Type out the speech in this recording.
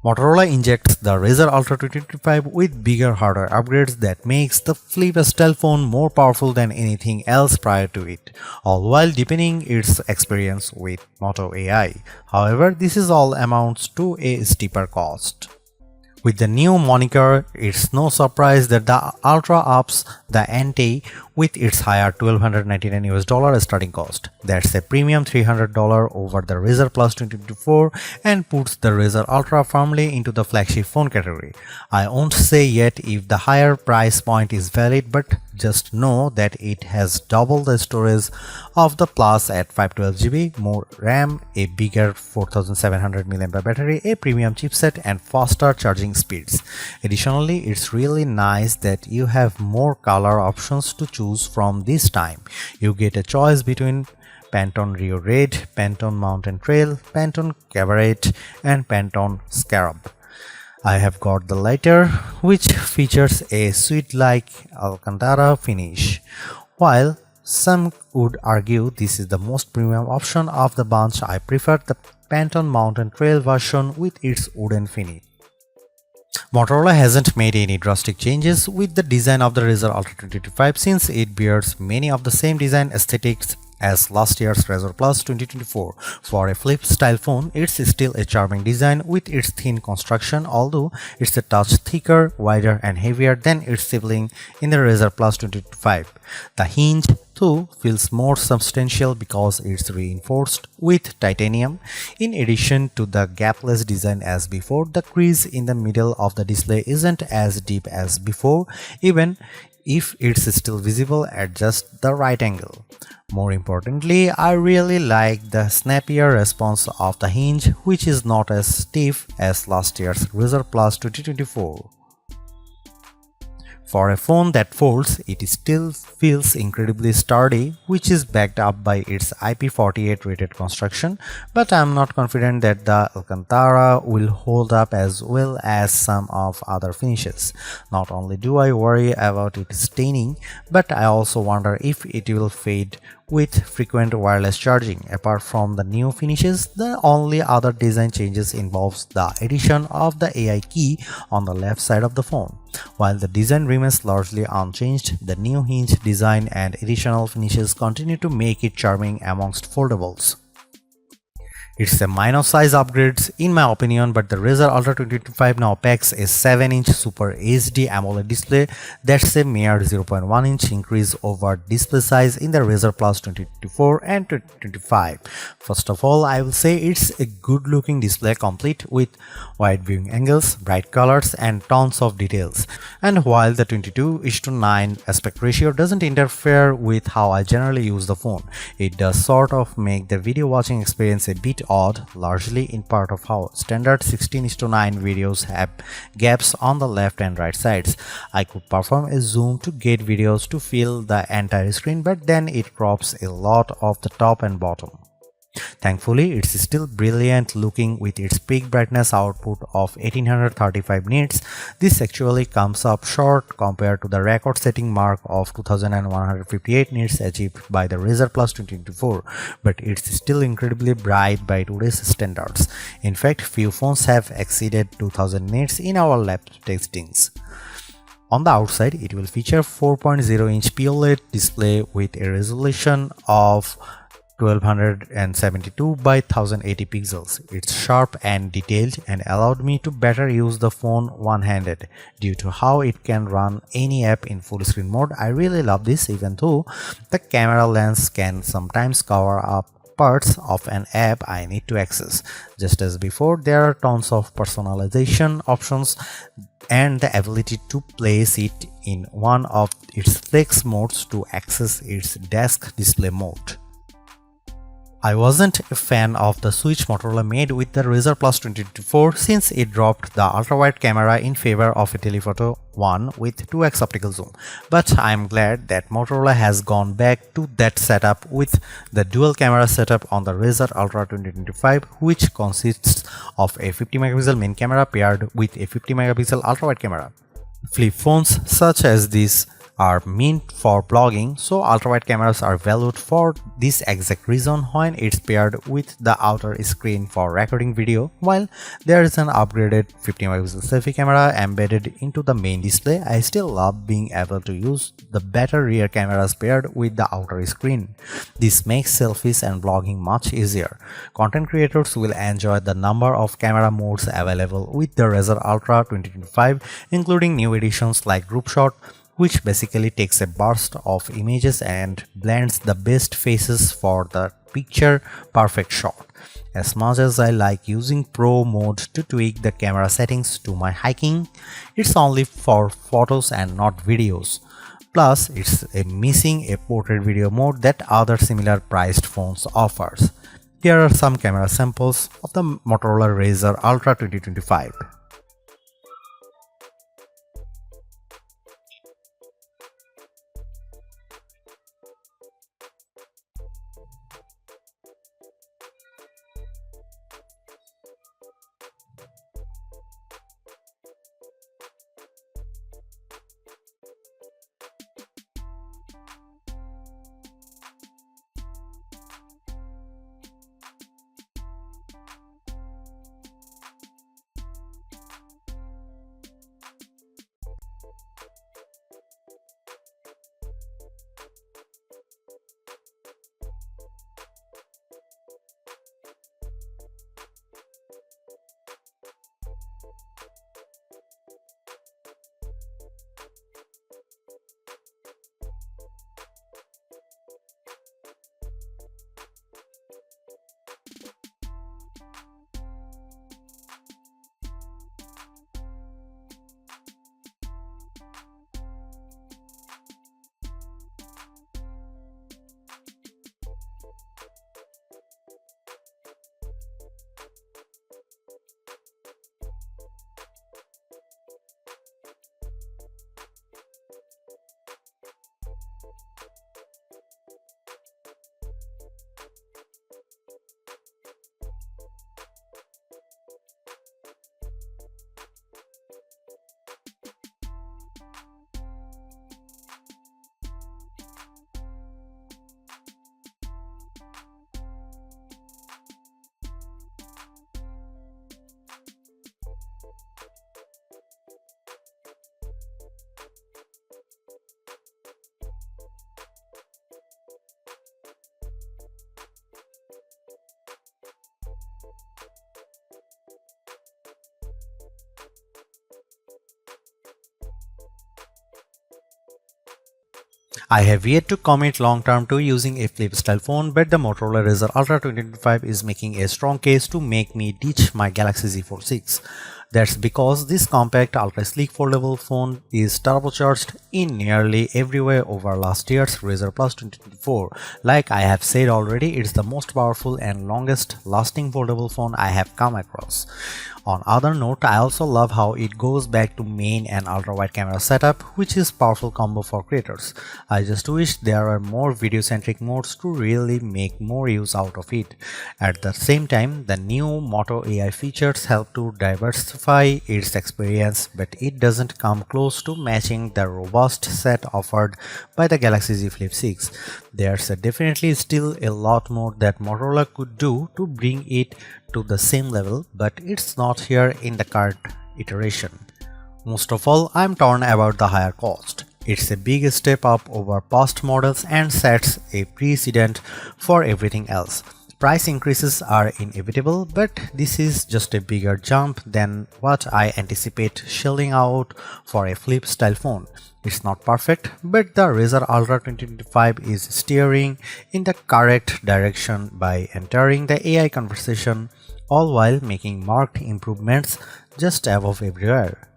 Motorola injects the Razr Ultra 2025 with bigger hardware upgrades that makes the flip style phone more powerful than anything else prior to it, all while deepening its experience with Moto AI. However, this is all amounts to a steeper cost. With the new moniker, it's no surprise that the Ultra ups the ante with its higher $1,299 starting cost. That's a premium $300 over the Razr Plus 2024 and puts the Razr Ultra firmly into the flagship phone category. I won't say yet if the higher price point is valid, but just know that it has double the storage of the Plus at 512GB, more RAM, a bigger 4700 mAh battery, a premium chipset, and faster charging speeds. Additionally, it's really nice that you have more color options to choose from this time. You get a choice between Pantone Rio Red, Pantone Mountain Trail, Pantone Cabaret, and Pantone Scarab. I have got the latter, which features a suede-like Alcantara finish. While some would argue this is the most premium option of the bunch, I prefer the Pantone Mountain Trail version with its wooden finish. Motorola hasn't made any drastic changes with the design of the Razr Ultra 2025 since it bears many of the same design aesthetics as last year's Razr Plus 2024. For a flip-style phone, it's still a charming design with its thin construction, although it's a touch thicker, wider, and heavier than its sibling in the Razr Plus 2025. The hinge, too, feels more substantial because it's reinforced with titanium. In addition to the gapless design as before, the crease in the middle of the display isn't as deep as before, even if it's still visible at just the right angle. More importantly, I really like the snappier response of the hinge, which is not as stiff as last year's Razr Plus 2024. For a phone that folds, it still feels incredibly sturdy, which is backed up by its IP48 rated construction, but I'm not confident that the Alcantara will hold up as well as some of other finishes. Not only do I worry about it staining, but I also wonder if it will fade with frequent wireless charging. Apart from the new finishes, the only other design changes involves the addition of the AI key on the left side of the phone. While the design remains largely unchanged, the new hinge design and additional finishes continue to make it charming amongst foldables. It's a minor size upgrade in my opinion, but the Razr Ultra 2025 now packs a 7-inch Super HD AMOLED display. That's a mere 0.1-inch increase over display size in the Razr Plus 2024 and 2025. First of all, I will say it's a good looking display complete with wide viewing angles, bright colors, and tons of details. And while the 22:9 aspect ratio doesn't interfere with how I generally use the phone, it does sort of make the video watching experience a bit odd, largely in part of how standard 16:9 videos have gaps on the left and right sides. I could perform a zoom to get videos to fill the entire screen, but then it crops a lot of the top and bottom. Thankfully, it's still brilliant looking with its peak brightness output of 1835 nits. This actually comes up short compared to the record-setting mark of 2158 nits achieved by the Razr Plus 2024, but it's still incredibly bright by today's standards. In fact, few phones have exceeded 2000 nits in our lab testings. On the outside, it will feature 4.0-inch POLED display with a resolution of 1272 by 1080 pixels. It's sharp and detailed and allowed me to better use the phone one-handed due to how it can run any app in full screen mode. I really love this, even though the camera lens can sometimes cover up parts of an app I need to access. Just as before, there are tons of personalization options and the ability to place it in one of its flex modes to access its desk display mode. I wasn't a fan of the switch Motorola made with the Razr Plus 2024 since it dropped the ultra-wide camera in favor of a telephoto one with 2x optical zoom, but I'm glad that Motorola has gone back to that setup with the dual camera setup on the Razr Ultra 2025, which consists of a 50 megapixel main camera paired with a 50 megapixel ultra-wide camera. Flip phones such as this are meant for vlogging, so ultrawide cameras are valued for this exact reason when it's paired with the outer screen for recording video. While there is an upgraded 50 megapixel selfie camera embedded into the main display, I still love being able to use the better rear cameras paired with the outer screen. This makes selfies and vlogging much easier. Content creators will enjoy the number of camera modes available with the Razr Ultra 2025, including new editions like Group Shot, which basically takes a burst of images and blends the best faces for the picture perfect shot. As much as I like using Pro mode to tweak the camera settings to my hiking, it's only for photos and not videos. Plus, it's missing a portrait video mode that other similar priced phones offers. Here are some camera samples of the Motorola Razr Ultra 2025. I have yet to commit long term to using a flip style phone, but the Motorola Razr Ultra 2025 is making a strong case to make me ditch my Galaxy Z Fold 6. That's because this compact ultra sleek foldable phone is turbocharged in nearly every way over last year's Razr Plus 2024. Like I have said already, it's the most powerful and longest lasting foldable phone I have come across. On other note, I also love how it goes back to main and ultra wide camera setup, which is powerful combo for creators. I just wish there are more video centric modes to really make more use out of it. At the same time, the new Moto AI features help to diversify its experience, but it doesn't come close to matching the robust set offered by the Galaxy Z Flip 6. There's definitely still a lot more that Motorola could do to bring it to the same level, but it's not here in the current iteration. Most of all, I'm torn about the higher cost. It's a big step up over past models and sets a precedent for everything else. Price increases are inevitable, but this is just a bigger jump than what I anticipate shelling out for a flip style phone. It's not perfect, but the Razr Ultra 2025 is steering in the correct direction by entering the AI conversation, all while making marked improvements just above everywhere.